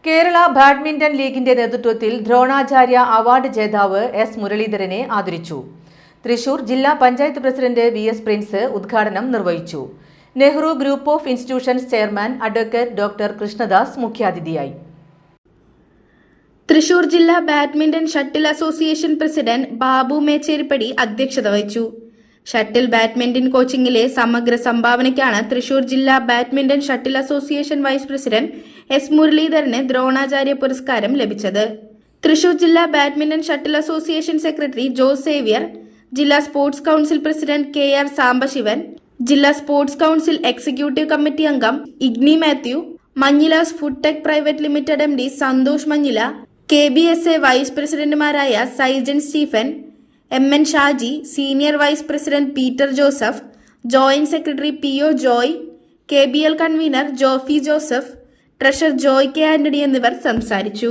Kerala badminton ലീഗിന്റെ നേതൃത്വത്തിൽ Dronacharya award ജേതാവ് എസ് മുരളീധരനെ ആദരിച്ചു. തൃശൂർ ജില്ലാ പഞ്ചായത്ത് പ്രസിഡന്റ് വി.എസ്. പ്രിൻസ് ഉദ്ഘാടനം നിർവഹിച്ചു. Nehru group of institutions chairman advocate doctor Krishnadas മുഖ്യാതിഥിയായി. തൃശൂർ ജില്ലാ badminton shuttle association president Babu Mecherippady അധ്യക്ഷത വഹിച്ചു. ഷട്ടിൽ ബാഡ്മിന്റൺ കോച്ചിംഗിലെ സമഗ്ര സംഭാവനയ്ക്കാണ് തൃശൂർ ജില്ലാ badminton shuttle association vice president S മുരളീധരന് ദ്രോണാചാര്യ പുരസ്കാരം ലഭിച്ചത്. തൃശൂർ ജില്ലാ badminton shuttle association secretary Jose Xavier, ജില്ലാ sports council president K R. Sambasivan, ജില്ലാ സ്പോർട്സ് കൌൺസിൽ എക്സിക്യൂട്ടീവ് കമ്മിറ്റി അംഗം Igni Mathew, Manjilas food tech private limited M D. Santhosh Manjila, KBSA vice പ്രസിഡന്റുമാരായ Saijan Stephen, M.N. Shaji, senior vice president Peter Joseph, joint secretary P.O. Joy, KBL convener Jofi Joseph, treasurer Joy K. Antony എന്നിവർ സംസാരിച്ചു.